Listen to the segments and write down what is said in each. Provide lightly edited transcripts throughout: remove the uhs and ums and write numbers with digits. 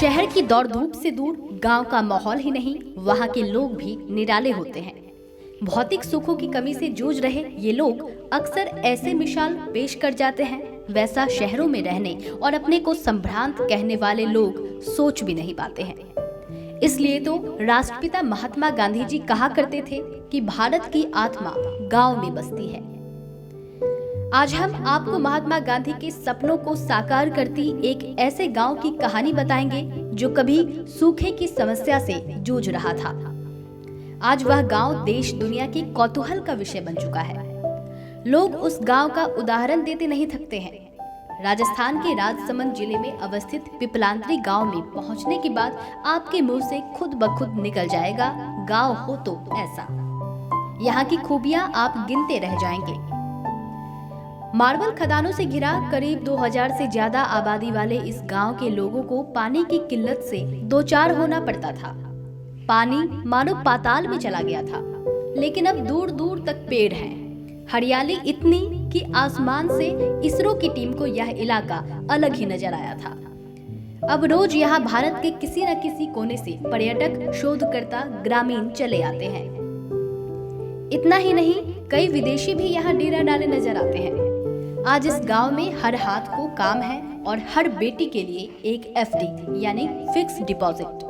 शहर की दौड़ धूप से दूर गांव का माहौल ही नहीं, वहां के लोग भी निराले होते हैं। भौतिक सुखों की कमी से जूझ रहे ये लोग अक्सर ऐसे मिसाल पेश कर जाते हैं, वैसा शहरों में रहने और अपने को संभ्रांत कहने वाले लोग सोच भी नहीं पाते हैं। इसलिए तो राष्ट्रपिता महात्मा गांधी जी कहा करते थे कि भारत की आत्मा गांव में बसती है। आज हम आपको महात्मा गांधी के सपनों को साकार करती एक ऐसे गांव की कहानी बताएंगे जो कभी सूखे की समस्या से जूझ रहा था। आज वह गांव देश दुनिया की कौतूहल का विषय बन चुका है। लोग उस गांव का उदाहरण देते नहीं थकते हैं। राजस्थान के राजसमंद जिले में अवस्थित पिपलांत्री गांव में पहुंचने के बाद आपके मुंह से खुद ब खुद निकल जाएगा, गांव हो तो ऐसा। यहाँ की खूबियां आप गिनते रह जाएंगे। मार्बल खदानों से घिरा करीब 2000 से ज्यादा आबादी वाले इस गांव के लोगों को पानी की किल्लत से दो चार होना पड़ता था। पानी मानो पाताल में चला गया था, लेकिन अब दूर दूर तक पेड़ हैं। हरियाली इतनी कि आसमान से इसरो की टीम को यह इलाका अलग ही नजर आया था। अब रोज यहाँ भारत के किसी न किसी कोने से पर्यटक, शोधकर्ता, ग्रामीण चले आते हैं। इतना ही नहीं, कई विदेशी भी यहाँ डेरा डाले नजर आते हैं। आज इस गांव में हर हाथ को काम है और हर बेटी के लिए एक एफडी यानी फिक्स डिपॉजिट।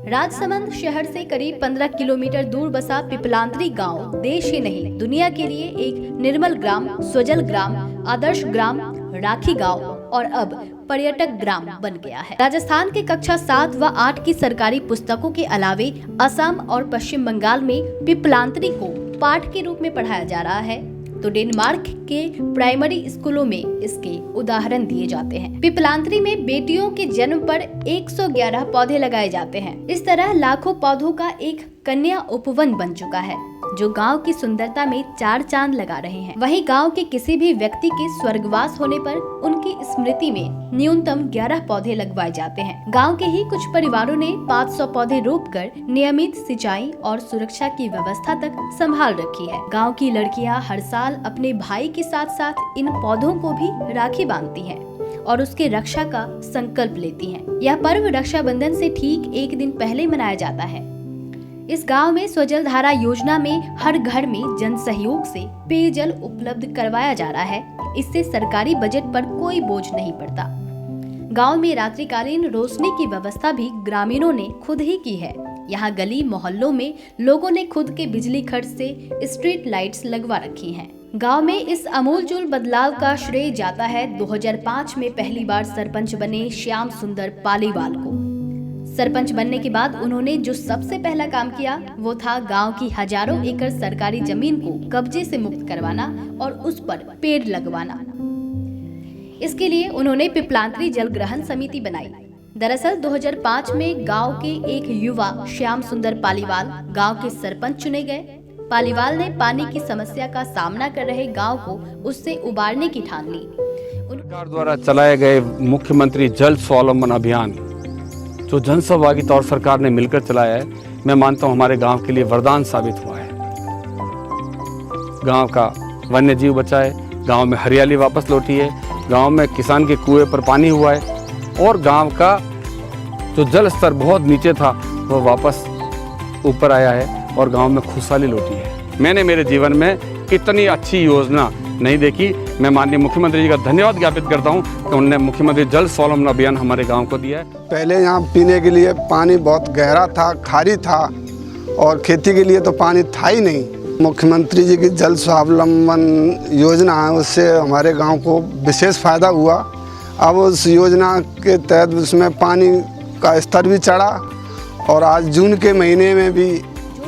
राजसमंद शहर से करीब 15 किलोमीटर दूर बसा पिपलांत्री गांव देश ही नहीं दुनिया के लिए एक निर्मल ग्राम, स्वजल ग्राम, आदर्श ग्राम, राखी गांव और अब पर्यटक ग्राम बन गया है। राजस्थान के कक्षा 7 व 8 की सरकारी पुस्तकों के अलावे असम और पश्चिम बंगाल में पिपलांत्री को पाठ के रूप में पढ़ाया जा रहा है, तो डेनमार्क के प्राइमरी स्कूलों में इसके उदाहरण दिए जाते हैं। पिपलांत्री में बेटियों के जन्म पर 111 पौधे लगाए जाते हैं। इस तरह लाखों पौधों का एक कन्या उपवन बन चुका है, जो गांव की सुंदरता में 4 चांद लगा रहे हैं। वहीं गांव के किसी भी व्यक्ति के स्वर्गवास होने पर उनकी स्मृति में न्यूनतम 11 पौधे लगवाए जाते हैं। गांव के ही कुछ परिवारों ने 500 पौधे रोपकर नियमित सिंचाई और सुरक्षा की व्यवस्था तक संभाल रखी है। गांव की लड़कियां हर साल अपने भाई के साथ साथ इन पौधों को भी राखी बांधती हैं और उसके रक्षा का संकल्प लेती हैं। यह पर्व रक्षाबंधन से ठीक एक दिन पहले मनाया जाता है। इस गांव में स्वजल धारा योजना में हर घर में जन सहयोग से पेयजल उपलब्ध करवाया जा रहा है। इससे सरकारी बजट पर कोई बोझ नहीं पड़ता। गांव में रात्रिकालीन रोशनी की व्यवस्था भी ग्रामीणों ने खुद ही की है। यहाँ गली मोहल्लों में लोगों ने खुद के बिजली खर्च से स्ट्रीट लाइट्स लगवा रखी हैं। गांव में इस अमूलचूल बदलाव का श्रेय जाता है 2005 में पहली बार सरपंच बने श्याम सुंदर पालीवाल को। सरपंच बनने के बाद उन्होंने जो सबसे पहला काम किया वो था गांव की हजारों एकड़ सरकारी जमीन को कब्जे से मुक्त करवाना और उस पर पेड़ लगवाना। इसके लिए उन्होंने पिपलांत्री जल ग्रहण समिति बनाई। दरअसल 2005 में गांव के एक युवा श्याम सुंदर पालीवाल गांव के सरपंच चुने गए। पालीवाल ने पानी की समस्या का सामना कर रहे गांव को उससे उबारने की ठान ली। सरकार द्वारा चलाए गए मुख्यमंत्री जल स्वावलंबन अभियान जो जनसहभागी तौर सरकार ने मिलकर चलाया है, मैं मानता हूं हमारे गांव के लिए वरदान साबित हुआ है। गांव का वन्य जीव बचा है, गांव में हरियाली वापस लौटी है, गांव में किसान के कुएं पर पानी हुआ है और गांव का जो जल स्तर बहुत नीचे था वो वापस ऊपर आया है और गांव में खुशहाली लौटी है। मैंने मेरे जीवन में इतनी अच्छी योजना नहीं देखी। मैं माननीय मुख्यमंत्री जी का धन्यवाद ज्ञापित करता हूं कि उन्होंने मुख्यमंत्री जल स्वावलंबन अभियान हमारे गांव को दिया है। पहले यहाँ पीने के लिए पानी बहुत गहरा था, खारी था और खेती के लिए तो पानी था ही नहीं। मुख्यमंत्री जी की जल स्वावलंबन योजना है, उससे हमारे गांव को विशेष फायदा हुआ। अब उस योजना के तहत उसमें पानी का स्तर भी चढ़ा और आज जून के महीने में भी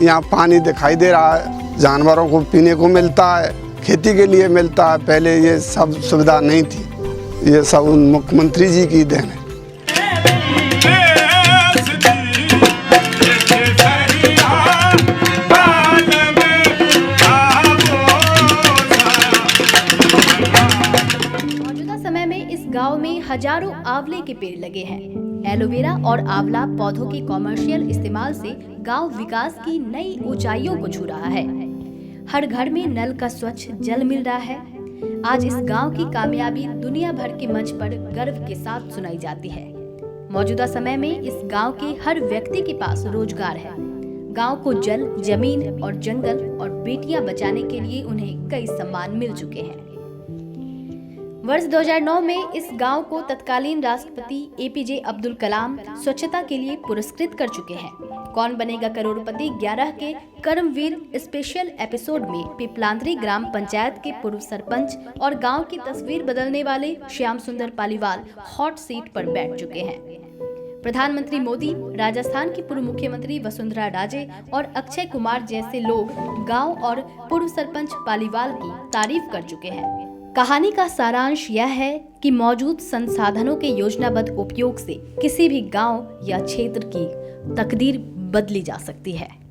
यहाँ पानी दिखाई दे रहा है। जानवरों को पीने को मिलता है, खेती के लिए मिलता है। पहले ये सब सुविधा नहीं थी। ये सब उन मुख्यमंत्री जी की देन है। मौजूदा समय में इस गांव में हजारों आंवले के पेड़ लगे हैं। एलोवेरा और आंवला पौधों के कॉमर्शियल इस्तेमाल से गांव विकास की नई ऊंचाइयों को छू रहा है। हर घर में नल का स्वच्छ जल मिल रहा है। आज इस गांव की कामयाबी दुनिया भर के मंच पर गर्व के साथ सुनाई जाती है। मौजूदा समय में इस गांव के हर व्यक्ति के पास रोजगार है। गांव को जल, जमीन और जंगल और बेटियां बचाने के लिए उन्हें कई सम्मान मिल चुके हैं। वर्ष 2009 में इस गांव को तत्कालीन राष्ट्रपति APJ अब्दुल कलाम स्वच्छता के लिए पुरस्कृत कर चुके हैं। कौन बनेगा करोड़पति 11 के कर्मवीर स्पेशल एपिसोड में पिपलांतरी ग्राम पंचायत के पूर्व सरपंच और गांव की तस्वीर बदलने वाले श्याम सुंदर पालीवाल हॉट सीट पर बैठ चुके हैं। प्रधानमंत्री मोदी, राजस्थान की पूर्व मुख्यमंत्री वसुंधरा राजे और अक्षय कुमार जैसे लोग गांव और पूर्व सरपंच पालीवाल की तारीफ कर चुके हैं। कहानी का सारांश यह है कि मौजूद संसाधनों के योजनाबद्ध उपयोग से किसी भी गांव या क्षेत्र की तकदीर बदली जा सकती है।